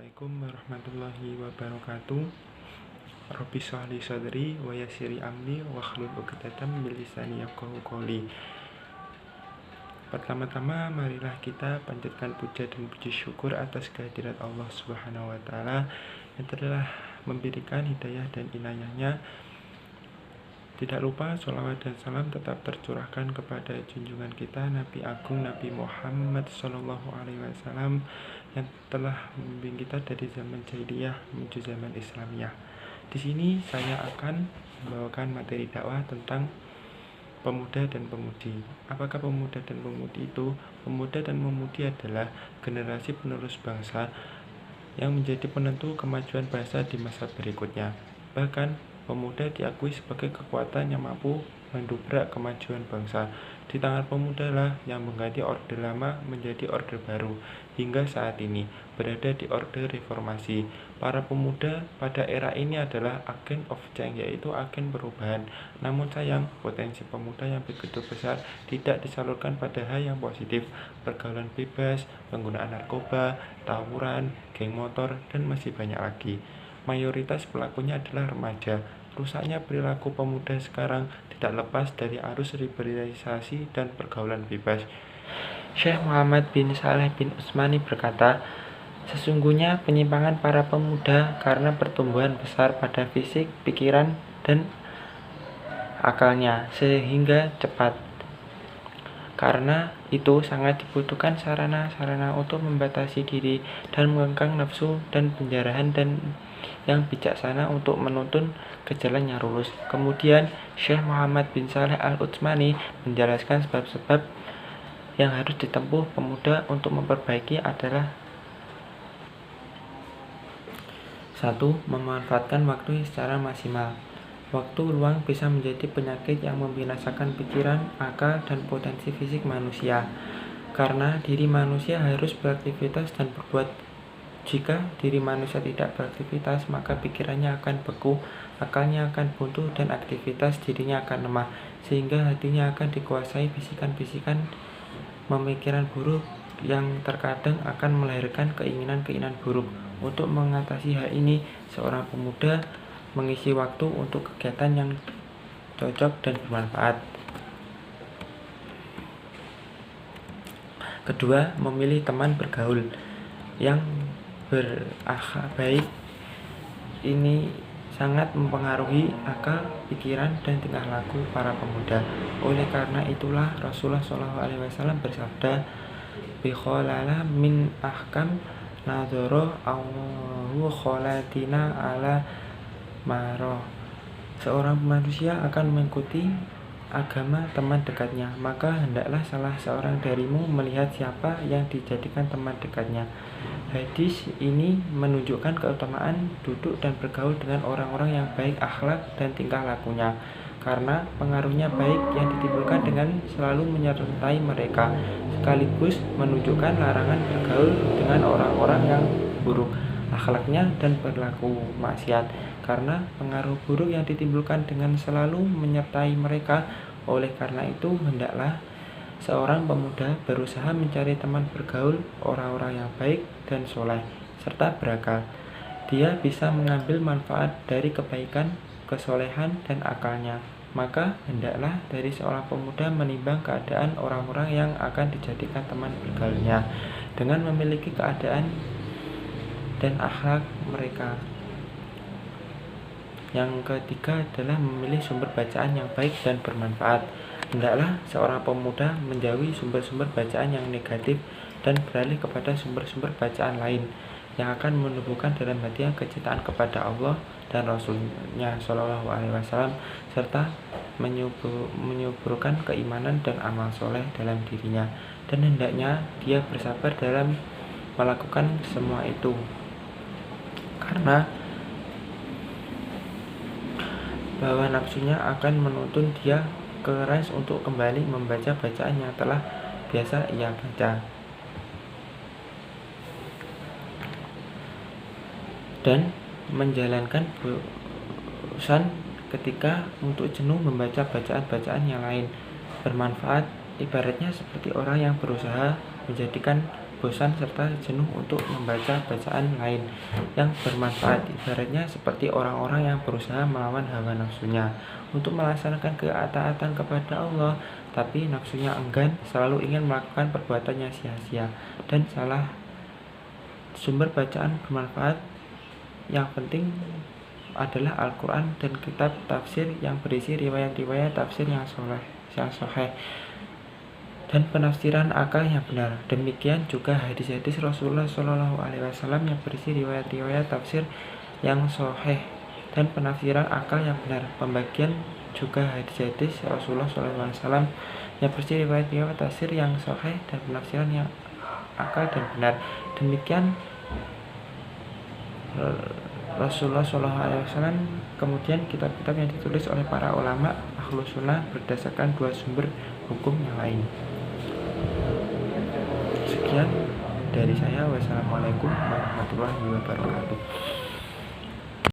Assalamualaikum warahmatullahi wabarakatuh. Rabbi shrah li sadri wa yassir li amri wahlul 'uqdatam min lisani yafqahu qouli. Pertama-tama marilah kita panjatkan puja dan puji syukur atas kehadirat Allah Subhanahu wa taala yang telah memberikan hidayah dan inayahnya. Tidak lupa sholawat dan salam tetap tercurahkan kepada junjungan kita Nabi Agung Nabi Muhammad SAW yang telah membimbing kita dari zaman jahiliyah menuju zaman Islamiyah. Di sini saya akan membawakan materi dakwah tentang pemuda dan pemudi. Apakah pemuda dan pemudi itu? Pemuda dan pemudi adalah generasi penerus bangsa yang menjadi penentu kemajuan bangsa di masa berikutnya. Bahkan pemuda diakui sebagai kekuatan yang mampu mendobrak kemajuan bangsa. Di tangan pemuda lah yang mengganti orde lama menjadi orde baru hingga saat ini berada di orde reformasi. Para pemuda pada era ini adalah agen of change, yaitu agen perubahan. Namun sayang, potensi pemuda yang begitu besar tidak disalurkan pada hal yang positif, pergaulan bebas, penggunaan narkoba, tawuran, geng motor, dan masih banyak lagi. Mayoritas pelakunya adalah remaja. Rusaknya perilaku pemuda sekarang tidak lepas dari arus liberalisasi dan pergaulan bebas. Syekh Muhammad bin Saleh bin Utsmani berkata, sesungguhnya penyimpangan para pemuda karena pertumbuhan besar pada fisik, pikiran, dan akalnya sehingga cepat. Karena itu sangat dibutuhkan sarana-sarana untuk membatasi diri dan mengekang nafsu dan penjarahan dan yang bijaksana untuk menuntun ke jalan yang lurus. Kemudian Syekh Muhammad bin Saleh Al-Utsmani menjelaskan sebab-sebab yang harus ditempuh pemuda untuk memperbaiki adalah 1. Memanfaatkan waktu secara maksimal. Waktu luang bisa menjadi penyakit yang membinasakan pikiran, akal, dan potensi fisik manusia. Karena diri manusia harus beraktivitas dan berbuat. Jika diri manusia tidak beraktivitas, maka pikirannya akan beku, akalnya akan buntu, dan aktivitas dirinya akan lemah, sehingga hatinya akan dikuasai bisikan-bisikan pemikiran buruk yang terkadang akan melahirkan keinginan-keinginan buruk. Untuk mengatasi hal ini, seorang pemuda mengisi waktu untuk kegiatan yang cocok dan bermanfaat. Kedua, memilih teman bergaul yang berakhlak baik. Ini sangat mempengaruhi akal, pikiran, dan tingkah laku para pemuda. Oleh karena itulah Rasulullah SAW bersabda, bi kholala min ahkam nadhara Allahu kholatina ala maro. Seorang manusia akan mengikuti agama teman dekatnya, maka hendaklah salah seorang darimu melihat siapa yang dijadikan teman dekatnya. Hadis ini menunjukkan keutamaan duduk dan bergaul dengan orang-orang yang baik akhlak dan tingkah lakunya, karena pengaruhnya baik yang ditimbulkan dengan selalu menyertai mereka, sekaligus menunjukkan larangan bergaul dengan orang-orang yang buruk akhlaknya dan berlaku maksiat, karena pengaruh buruk yang ditimbulkan dengan selalu menyertai mereka. Oleh karena itu, hendaklah seorang pemuda berusaha mencari teman bergaul orang-orang yang baik dan soleh serta berakal. Dia bisa mengambil manfaat dari kebaikan, kesolehan, dan akalnya. Maka hendaklah dari seorang pemuda menimbang keadaan orang-orang yang akan dijadikan teman bergaulnya dengan memiliki keadaan dan akhlak mereka. Yang ketiga adalah memilih sumber bacaan yang baik dan bermanfaat. Hendaklah seorang pemuda menjauhi sumber-sumber bacaan yang negatif dan beralih kepada sumber-sumber bacaan lain yang akan menumbuhkan dalam hatinya kecintaan kepada Allah dan Rasulnya SAW serta menyuburkan keimanan dan amal soleh dalam dirinya. Dan hendaknya dia bersabar dalam melakukan semua itu, karena bahwa nafsunya akan menuntun dia keras untuk kembali membaca bacaan yang telah biasa ia baca, dan menjalankan bosan ketika untuk jenuh membaca bacaan-bacaan yang lain bermanfaat. Ibaratnya seperti orang yang berusaha menjadikan bosan serta jenuh untuk membaca bacaan lain yang bermanfaat. Ibaratnya seperti orang-orang yang berusaha melawan hawa nafsunya untuk melaksanakan ketaatan kepada Allah, tapi nafsunya enggan, selalu ingin melakukan perbuatannya sia-sia dan salah. Sumber bacaan bermanfaat yang penting adalah Al-Quran dan kitab tafsir yang berisi riwayat-riwayat tafsir yang sahih dan penafsiran akal yang benar. Demikian juga hadis-hadis Rasulullah SAW yang berisi riwayat-riwayat tafsir yang sahih dan penafsiran akal yang benar. Pembagian juga hadis-hadis Rasulullah SAW yang berisi riwayat-riwayat tafsir yang sahih dan penafsiran yang akal dan benar. Demikian Rasulullah SAW. Kemudian kitab-kitab yang ditulis oleh para ulama Ahlus Sunnah berdasarkan dua sumber hukum yang lain. Sekian dari saya. Wassalamualaikum warahmatullahi wabarakatuh.